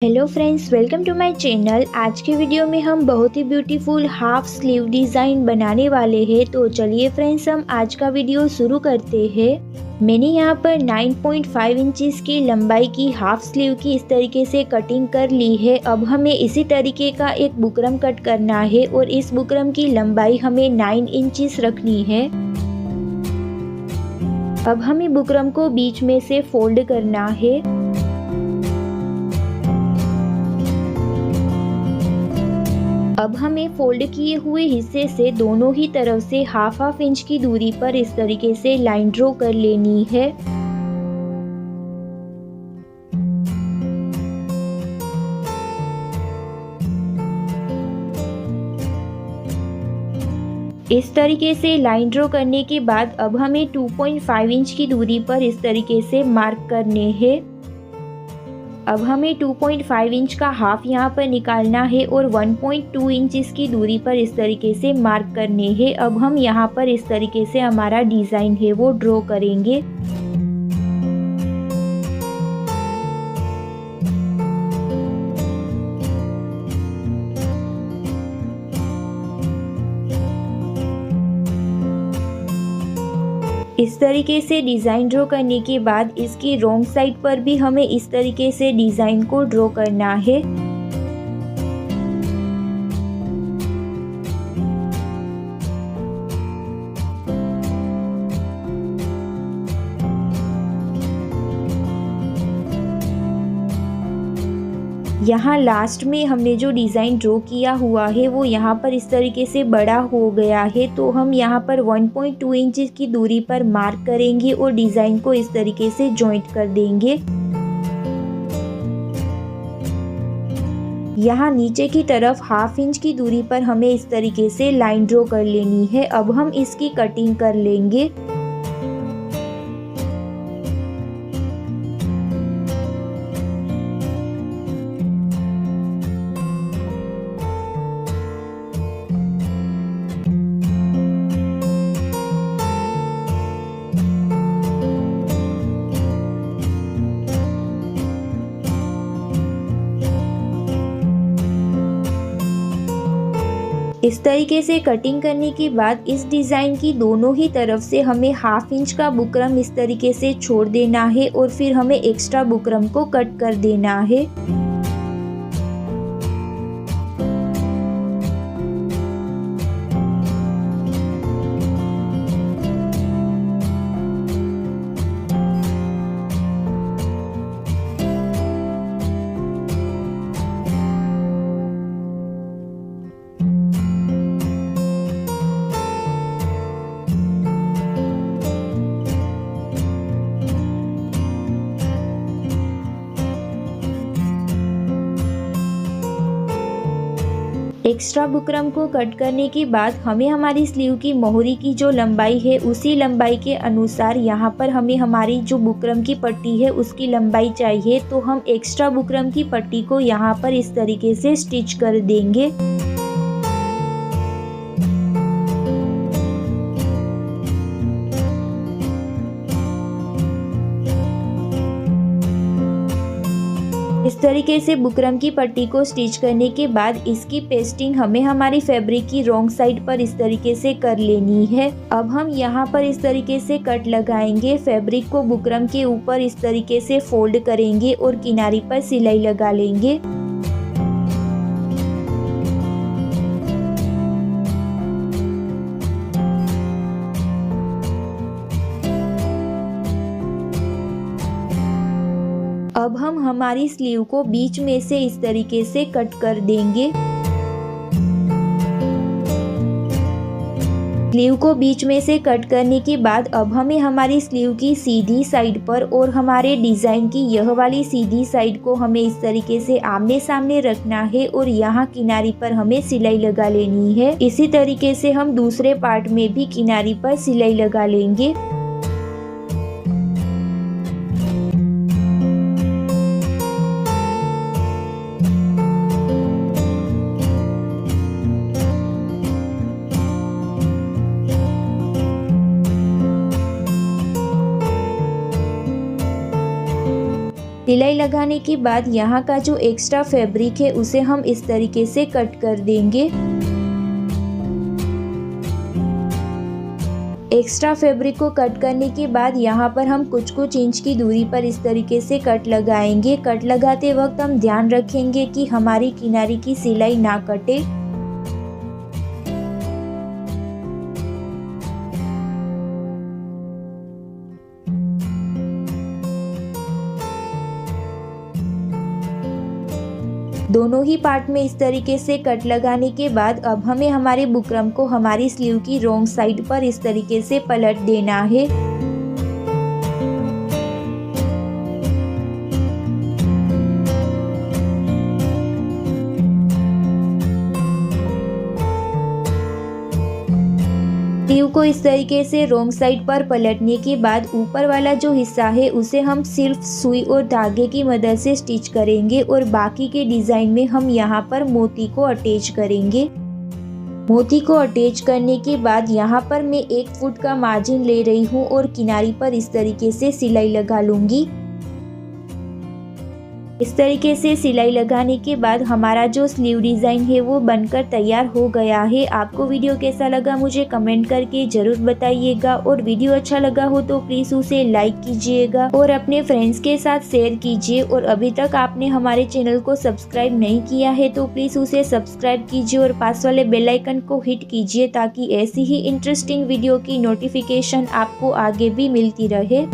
Hello friends, welcome to my channel. आज के video में हम बहुत ही ब्यूटीफुल हाफ स्लीव डिज़ाइन बनाने वाले हैं। तो चलिए फ्रेंड्स, हम आज का वीडियो शुरू करते हैं। मैंने यहाँ पर 9.5 इंचेस की लंबाई की हाफ स्लीव की इस तरीके से कटिंग कर ली है। अब हमें इसी तरीके का एक बुकरम कट करना है और इस बुकरम की लंबाई हमें 9 इंचेस रखनी है। अब हमें बुकरम को बीच में से फोल्ड करना है। अब हमें फोल्ड किए हुए हिस्से से दोनों ही तरफ से हाफ हाफ इंच की दूरी पर इस तरीके से लाइन ड्रॉ कर लेनी है। इस तरीके से लाइन ड्रॉ करने के बाद अब हमें 2.5 इंच की दूरी पर इस तरीके से मार्क करने हैं। अब हमें 2.5 इंच का हाफ यहाँ पर निकालना है और 1.2 इंच की दूरी पर इस तरीके से मार्क करने हैं। अब हम यहाँ पर इस तरीके से हमारा डिज़ाइन है वो ड्रॉ करेंगे। इस तरीके से डिज़ाइन ड्रॉ करने के बाद इसकी रॉन्ग साइड पर भी हमें इस तरीके से डिज़ाइन को ड्रॉ करना है। यहाँ लास्ट में हमने जो डिज़ाइन ड्रॉ किया हुआ है वो यहाँ पर इस तरीके से बड़ा हो गया है, तो हम यहाँ पर 1.2 इंच की दूरी पर मार्क करेंगे और डिज़ाइन को इस तरीके से जॉइंट कर देंगे। यहाँ नीचे की तरफ हाफ इंच की दूरी पर हमें इस तरीके से लाइन ड्रॉ कर लेनी है। अब हम इसकी कटिंग कर लेंगे। इस तरीके से कटिंग करने के बाद इस डिज़ाइन की दोनों ही तरफ से हमें हाफ इंच का बुकरम इस तरीके से छोड़ देना है और फिर हमें एक्स्ट्रा बुकरम को कट कर देना है। एक्स्ट्रा बुकरम को कट करने के बाद हमें हमारी स्लीव की मोहरी की जो लंबाई है उसी लंबाई के अनुसार यहाँ पर हमें हमारी जो बुकरम की पट्टी है उसकी लंबाई चाहिए। तो हम एक्स्ट्रा बुकरम की पट्टी को यहाँ पर इस तरीके से स्टिच कर देंगे। इस तरीके से बुकरम की पट्टी को स्टिच करने के बाद इसकी पेस्टिंग हमें हमारी फैब्रिक की रॉन्ग साइड पर इस तरीके से कर लेनी है। अब हम यहाँ पर इस तरीके से कट लगाएंगे। फैब्रिक को बुकरम के ऊपर इस तरीके से फोल्ड करेंगे और किनारी पर सिलाई लगा लेंगे। अब हम हमारी स्लीव को बीच में से इस तरीके से कट कर देंगे। स्लीव को बीच में से कट करने के बाद अब हमें हमारी स्लीव की सीधी साइड पर और हमारे डिज़ाइन की यह वाली सीधी साइड को हमें इस तरीके से आमने सामने रखना है और यहाँ किनारी पर हमें सिलाई लगा लेनी है। इसी तरीके से हम दूसरे पार्ट में भी किनारी पर सिलाई लगा लेंगे। सिलाई लगाने के बाद यहाँ का जो एक्स्ट्रा फैब्रिक है उसे हम इस तरीके से कट कर देंगे। एक्स्ट्रा फैब्रिक को कट करने के बाद यहाँ पर हम कुछ इंच की दूरी पर इस तरीके से कट लगाएंगे। कट लगाते वक्त हम ध्यान रखेंगे कि हमारी किनारे की सिलाई ना कटे। दोनों ही पार्ट में इस तरीके से कट लगाने के बाद अब हमें हमारे बुकरम को हमारी स्लीव की रॉन्ग साइड पर इस तरीके से पलट देना है। स्लीव को इस तरीके से रॉन्ग साइड पर पलटने के बाद ऊपर वाला जो हिस्सा है उसे हम सिर्फ सुई और धागे की मदद से स्टिच करेंगे और बाकी के डिज़ाइन में हम यहाँ पर मोती को अटैच करेंगे। मोती को अटैच करने के बाद यहाँ पर मैं 1 फुट का मार्जिन ले रही हूँ और किनारी पर इस तरीके से सिलाई लगा लूँगी। इस तरीके से सिलाई लगाने के बाद हमारा जो स्लीव डिज़ाइन है वो बनकर तैयार हो गया है। आपको वीडियो कैसा लगा मुझे कमेंट करके ज़रूर बताइएगा और वीडियो अच्छा लगा हो तो प्लीज़ उसे लाइक कीजिएगा और अपने फ्रेंड्स के साथ शेयर कीजिए। और अभी तक आपने हमारे चैनल को सब्सक्राइब नहीं किया है तो प्लीज़ उसे सब्सक्राइब कीजिए और पास वाले बेल आइकन को हिट कीजिए ताकि ऐसी ही इंटरेस्टिंग वीडियो की नोटिफिकेशन आपको आगे भी मिलती रहे।